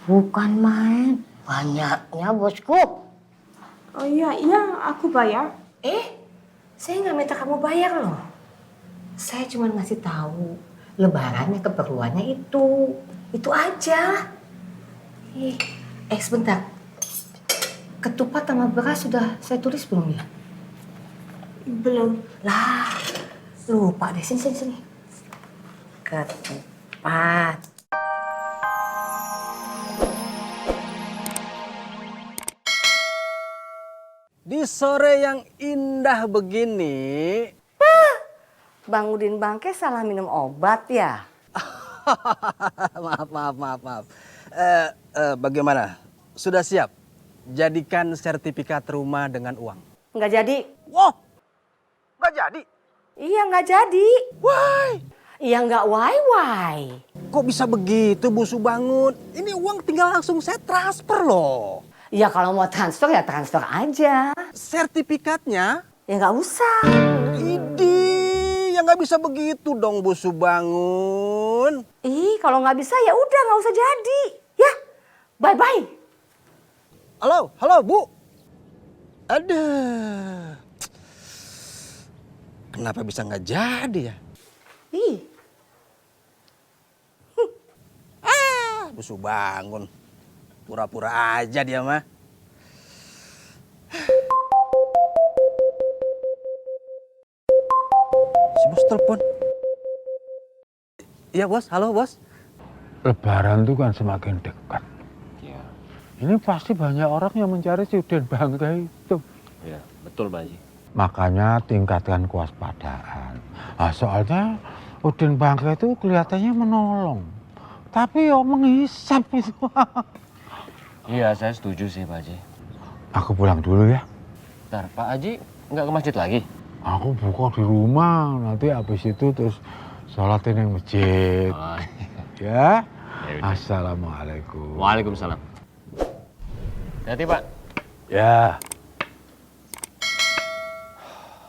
Bukan main, banyaknya bosku. Oh iya, aku bayar. Saya nggak minta kamu bayar loh. Saya cuma ngasih tahu lebarannya keperluannya itu aja. Sebentar. Ketupat sama beras sudah saya tulis belum ya? Belum. Lah, lupa deh. Sini. Ketupat. Di sore yang indah begini. Bang Udin Bangke salah minum obat ya? Maaf. Bagaimana? Sudah siap? Jadikan sertifikat rumah dengan uang. Nggak jadi. Wah, nggak jadi? Iya nggak jadi. Why? Iya nggak why. Kok bisa begitu, Bu Subangun? Ini uang tinggal langsung saya transfer loh. Ya kalau mau transfer ya transfer aja. Sertifikatnya? Ya nggak usah. Idi, ya nggak bisa begitu dong, Bu Subangun. Kalau nggak bisa ya udah nggak usah jadi. Ya, bye. Halo, Bu. Aduh. Kenapa bisa nggak jadi ya? Bu Subangun. Pura-pura aja dia mah. Si bos telepon. Iya bos, halo bos. Lebaran itu kan semakin dekat. Iya. Ini pasti banyak orang yang mencari si Udin Bangke itu. Iya, betul Pak Haji. Makanya tingkatkan kewaspadaan. Nah, soalnya Udin Bangke itu kelihatannya menolong. Tapi ya menghisap itu. Iya, saya setuju sih Pak Haji. Aku pulang dulu ya. Bentar, Pak Haji nggak ke masjid lagi? Aku buka di rumah. Nanti habis itu terus sholatin yang masjid. Oh, Ya. ya udah. Assalamualaikum. Waalaikumsalam. Hati Pak. Ya.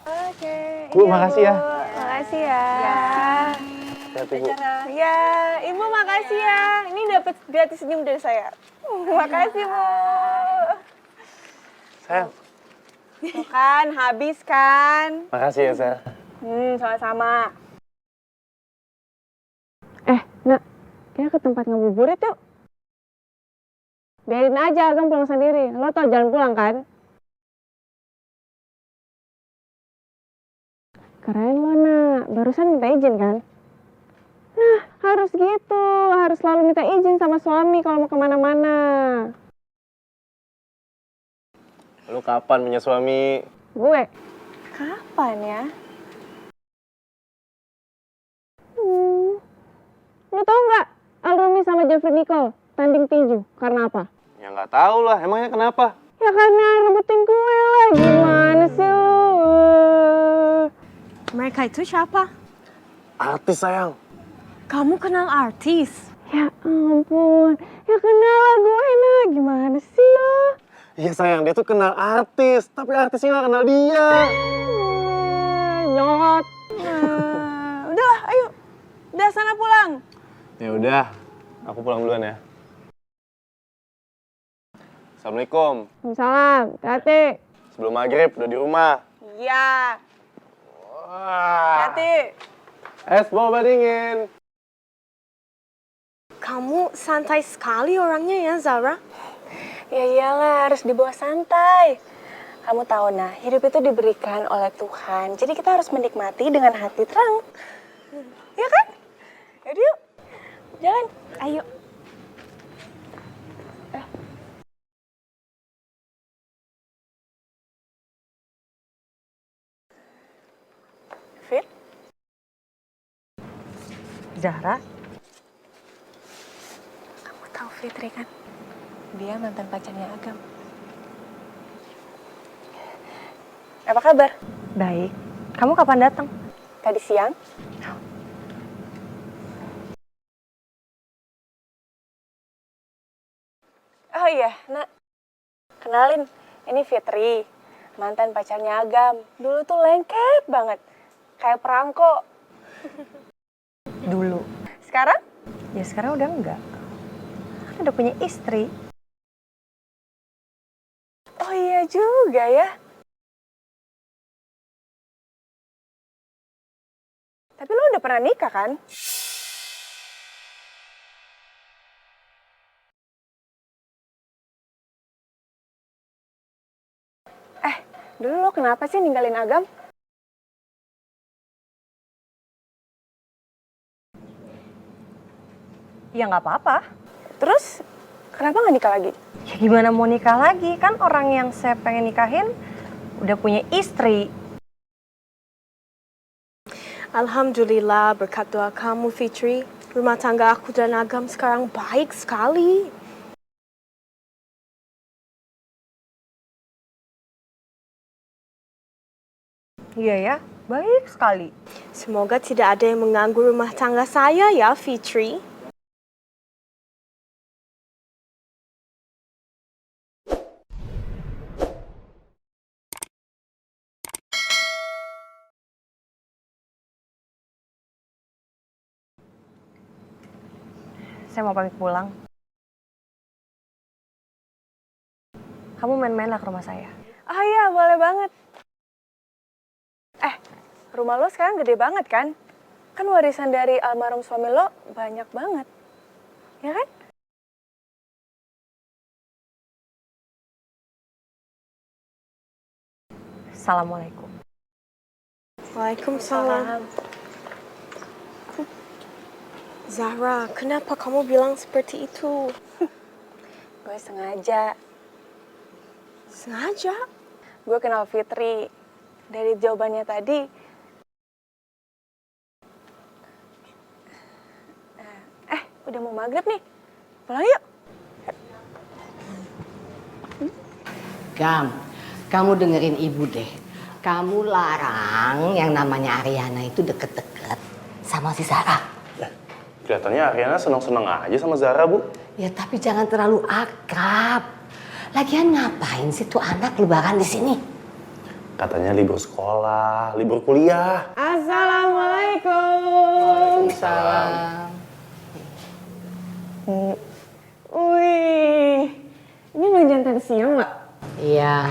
Oke. Bu, makasih ya. Makasih ya. Hati, Bu. Ya, Ibu makasih ya. Ini dapat gratis senyum dari saya. Makasih, Bu. Sayang. Tuh kan, habis kan? Makasih ya, Sel. Sama-sama. Nak, kita ke tempat ngabuburit yuk. Biarin aja Agam pulang sendiri. Lo tau jalan pulang kan? Keren lo, Nak. Barusan minta izin kan? Nah, harus gitu. Harus selalu minta izin sama suami kalau mau kemana-mana. Lu kapan punya suami? Gue? Kapan ya? Lo tau nggak Alrumi sama Jeffrey Nicole tanding tinju? Karena apa? Ya nggak tahu lah, emangnya kenapa? Ya karena rebutin gue lah. Gimana sih lo? Mereka itu siapa? Artis sayang. Kamu kenal artis? Ya ampun, ya kenal lah gue nah. Gimana sih lo? Iya sayang, dia tuh kenal artis, tapi artisnya nggak kenal dia. Nyot. Udahlah, ayo. Udah sana pulang. Ya udah, aku pulang duluan ya. Assalamualaikum. Salam, hati. Sebelum maghrib udah di rumah. Iya. Wah. Hati. Es boba dingin. Kamu santai sekali orangnya ya, Zara. Ya iyalah, harus dibawa santai. Kamu tahu nah, hidup itu diberikan oleh Tuhan. Jadi kita harus menikmati dengan hati terang. Ya kan? Yaudah yuk. Jalan. Ayo. Fit? Zahra? Kamu tahu Fitri kan? Dia mantan pacarnya Agam. Apa kabar? Baik. Kamu kapan datang? Tadi siang. Oh iya, Nak. Kenalin, ini Fitri, mantan pacarnya Agam. Dulu tuh lengket banget, kayak perangko. Dulu. Sekarang? Ya sekarang udah enggak. udah punya istri. Oh iya juga ya. Tapi lo udah pernah nikah kan? Dulu lo kenapa sih ninggalin Agam? Ya nggak apa-apa. Terus kenapa nggak nikah lagi? Ya gimana mau nikah lagi? Kan orang yang saya pengen nikahin udah punya istri. Alhamdulillah berkat doa kamu Fitri, rumah tangga aku dan Agam sekarang baik sekali. Iya ya, baik sekali. Semoga tidak ada yang mengganggu rumah tangga saya ya Fitri. Saya mau pamit pulang. Kamu main-main lah ke rumah saya. Ah iya, boleh banget. Rumah lo sekarang gede banget kan? Kan warisan dari almarhum suami lo banyak banget. Ya kan? Assalamualaikum. Waalaikumsalam. Zahra, kenapa kamu bilang seperti itu? Gue sengaja. Sengaja? Gue kenal Fitri. Dari jawabannya tadi. Udah mau maghrib nih. Pulang yuk. Gam, kamu dengerin ibu deh. Kamu larang yang namanya Ariana itu deket-deket sama si Sarah. Kelihatannya Ariana seneng-seneng aja sama Zara, Bu. Ya tapi jangan terlalu akrab. Lagian ngapain sih tuh anak lebaran di sini? Katanya libur sekolah, libur kuliah. Assalamualaikum. Waalaikumsalam. Wih, ini belanjaan tadi siang nggak? Iya.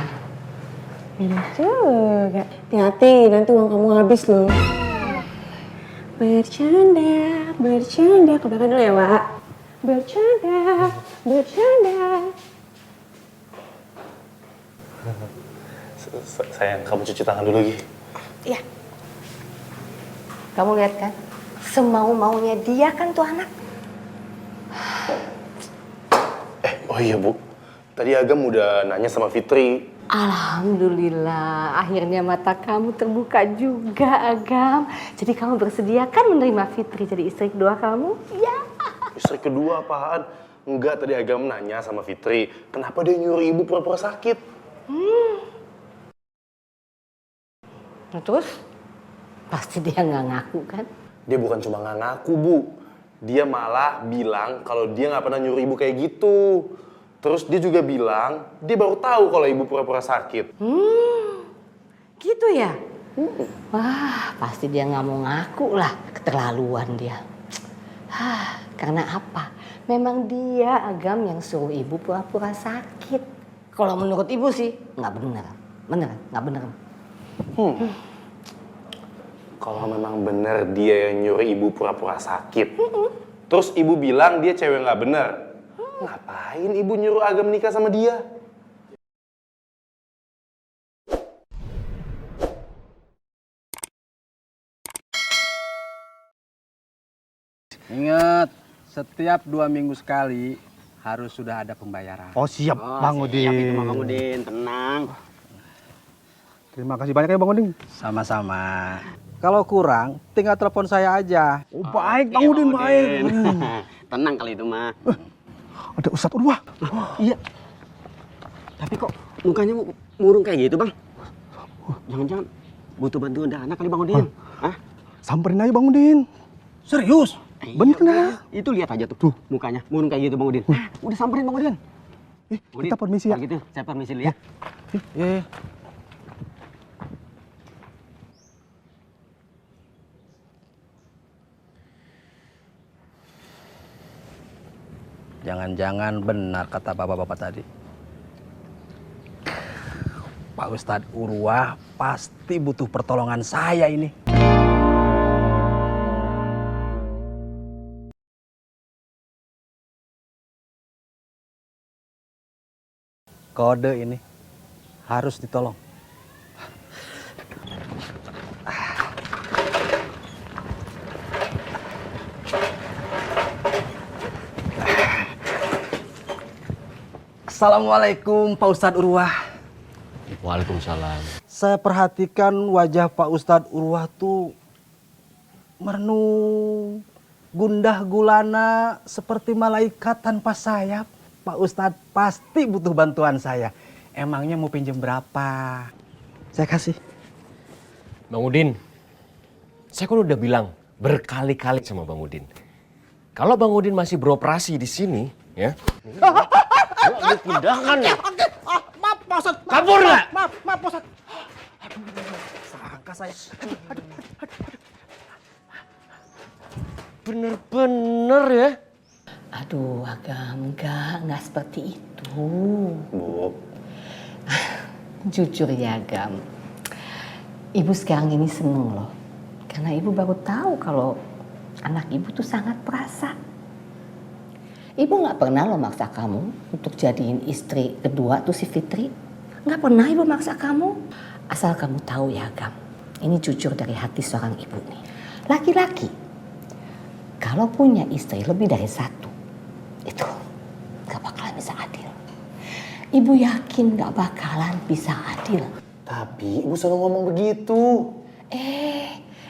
Enak juga. Hati-hati, nanti uang kamu habis loh. Bercanda, bercanda. Ke belakang dulu ya, Wak. Bercanda, bercanda. Sayang, kamu cuci tangan dulu, Gi. Iya. Kamu lihat kan? Semau-maunya dia kan tuh anak. Oh iya, Bu. Tadi Agam udah nanya sama Fitri. Alhamdulillah, akhirnya mata kamu terbuka juga, Agam. Jadi kamu bersedia kan menerima Fitri jadi istri kedua kamu? Ya. Istri kedua apaan? Enggak, tadi Agam nanya sama Fitri. Kenapa dia nyuruh ibu pura-pura sakit? Nah, terus? Pasti dia nggak ngaku kan? Dia bukan cuma nggak ngaku, Bu. Dia malah bilang kalau dia nggak pernah nyuruh ibu kayak gitu. Terus dia juga bilang, dia baru tahu kalau ibu pura-pura sakit. Gitu ya? Wah, pasti dia nggak mau ngaku lah. Keterlaluan dia. Karena apa? Memang dia Agam yang suruh ibu pura-pura sakit. Kalau menurut ibu sih, nggak bener. Bener, nggak bener. Kalau memang bener dia yang nyuruh ibu pura-pura sakit. Terus ibu bilang dia cewek nggak bener. Ngapain ibu nyuruh Agam nikah sama dia? Ingat, setiap 2 minggu sekali harus sudah ada pembayaran. Oh siap, Bang Udin. Siap itu Bang Udin, tenang. Terima kasih banyak ya Bang Udin. Sama-sama. Kalau kurang, tinggal telepon saya aja. Oh, baik, Bang Udin, baik. Tenang kali itu mah. Ada Ustadz Urwah. Iya. Tapi kok mukanya murung kayak gitu Bang? Jangan-jangan butuh bantuan dana kali Bang Udin? Hah? Samperin aja Bang Udin. Serius? Bener dah. Itu lihat aja tuh mukanya murung kayak gitu Bang Udin. Udah samperin Bang Udin. Kita permisi ya. Kalau gitu, saya permisi dulu ya. Iya. Jangan-jangan benar kata bapak-bapak tadi. Pak Ustadz Urwah pasti butuh pertolongan saya ini. Kode ini harus ditolong. Assalamualaikum Pak Ustadz Urwah. Waalaikumsalam. Saya perhatikan wajah Pak Ustadz Urwah tuh merenung, gundah gulana seperti malaikat tanpa sayap. Pak Ustadz pasti butuh bantuan saya. Emangnya mau pinjem berapa? Saya kasih. Bang Udin, saya kan udah bilang berkali-kali sama Bang Udin. Kalau Bang Udin masih beroperasi di sini, ya. Yuk pindahkan ya. Maaf Pak Ustadz. Kabur nggak? Maaf Pak Ustadz. Aduh, sangka saya. Bener-bener ya. Aduh, Agam, enggak seperti itu. Bu, Jujur ya, Agam. Ibu sekarang ini seneng loh. Karena ibu baru tahu kalau anak ibu tuh sangat perasa. Ibu nggak pernah loh maksa kamu untuk jadiin istri kedua tuh si Fitri. Nggak pernah ibu maksa kamu. Asal kamu tahu ya, Agam. Ini jujur dari hati seorang ibu nih. Laki-laki, kalau punya istri lebih dari satu, itu gak bakalan bisa adil. Ibu yakin gak bakalan bisa adil. tapi ibu selalu ngomong begitu.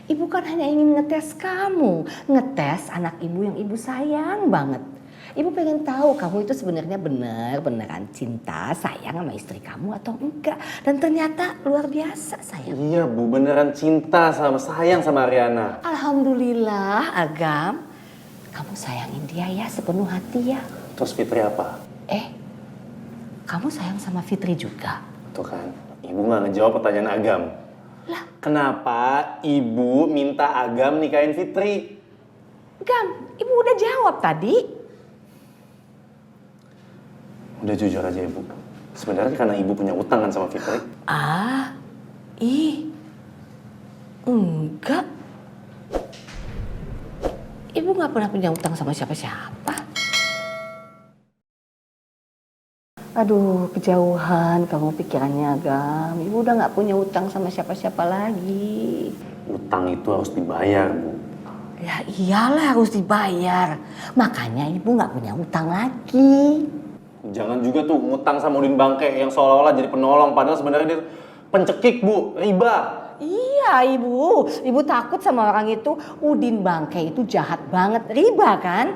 Ibu kan hanya ingin ngetes kamu. Ngetes anak ibu yang ibu sayang banget. Ibu pengen tahu kamu itu sebenarnya beneran cinta, sayang sama istri kamu atau enggak. Dan ternyata luar biasa sayang. Iya Bu, beneran cinta sama sayang sama Ariana. Alhamdulillah, Agam. Kamu sayangin dia ya sepenuh hati ya. Terus Fitri apa? Kamu sayang sama Fitri juga. Tuh kan, ibu nggak ngejawab pertanyaan Agam. Lah, Kenapa ibu minta Agam nikahin Fitri? Gam, ibu udah jawab tadi. Udah jujur aja ibu. Sebenarnya karena ibu punya utang kan sama Fitri. Enggak. Ibu nggak pernah punya utang sama siapa-siapa. Aduh, kejauhan kamu pikirannya, Agam. Ibu udah nggak punya utang sama siapa-siapa lagi. Utang itu harus dibayar Bu. Ya iyalah harus dibayar. Makanya ibu nggak punya utang lagi. Jangan juga tuh ngutang sama Udin Bangke yang seolah-olah jadi penolong. Padahal sebenarnya dia pencekik Bu, riba. Iya ibu takut sama orang itu. Udin Bangke itu jahat banget, riba kan?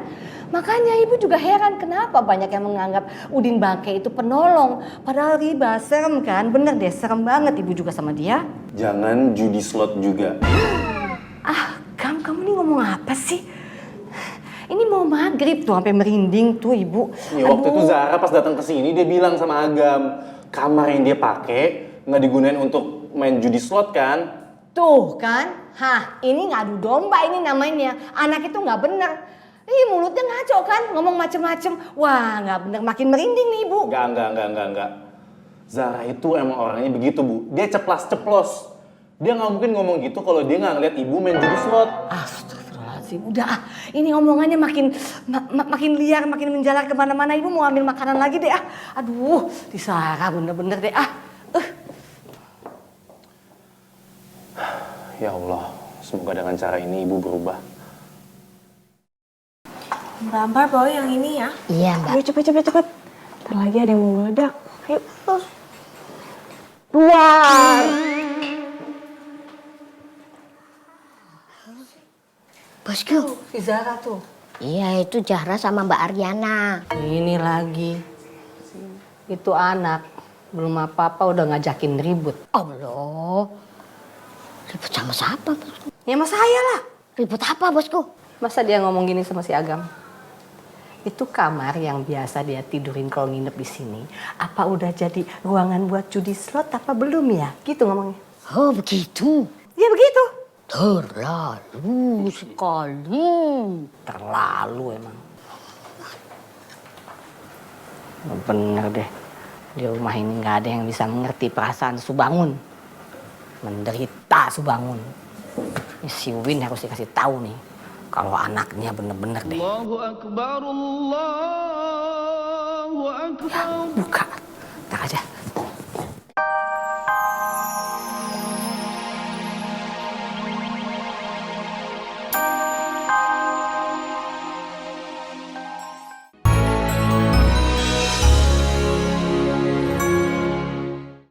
Makanya ibu juga heran kenapa banyak yang menganggap Udin Bangke itu penolong. Padahal riba, serem kan? Bener deh, serem banget ibu juga sama dia. Jangan judi slot juga. Kamu nih ngomong apa sih? Ini mau maghrib tuh, sampai merinding tuh ibu. Ya, waktu itu Zara pas datang ke sini dia bilang sama Agam, kamar yang dia pakai nggak digunain untuk main judi slot kan? Tuh kan, ini ngadu domba ini namanya. Anak itu nggak bener. Mulutnya ngaco kan, ngomong macem-macem. Wah, nggak bener, makin merinding nih ibu. Enggak. Zara itu emang orangnya begitu Bu. Dia ceplas-ceplos. Dia nggak mungkin ngomong gitu kalau dia nggak ngeliat ibu main judi slot. Astagfirullahaladzim, udah ini omongannya makin liar, makin menjalar kemana-mana. Ibu mau ambil makanan lagi deh Aduh, disara bener-bener deh Ya Allah, semoga dengan cara ini ibu berubah. Mbak Ampar bawa yang ini ya. Iya mbak. Ayo cepet. Ntar lagi ada yang mau meledak. Ayo. Keluar. Bosku. Si Zara tuh. Iya, itu Zahra sama Mbak Ariana. Ini lagi. Itu anak. Belum apa-apa udah ngajakin ribut. Allah. Ribut sama siapa, Bosku? Ya sama saya lah. Ribut apa, Bosku? Masa dia ngomong gini sama si Agam? Itu kamar yang biasa dia tidurin kalau nginep di sini. Apa udah jadi ruangan buat judi slot apa belum ya? Gitu ngomongnya. Oh, begitu. Ya begitu. Terlalu sekali. Terlalu emang. Bener deh, di rumah ini nggak ada yang bisa mengerti perasaan Subangun. Menderita Subangun. Ini si Win harus dikasih tahu nih, kalau anaknya bener-bener deh. Allahu Akbar, Allahu Akbar. Ya, buka.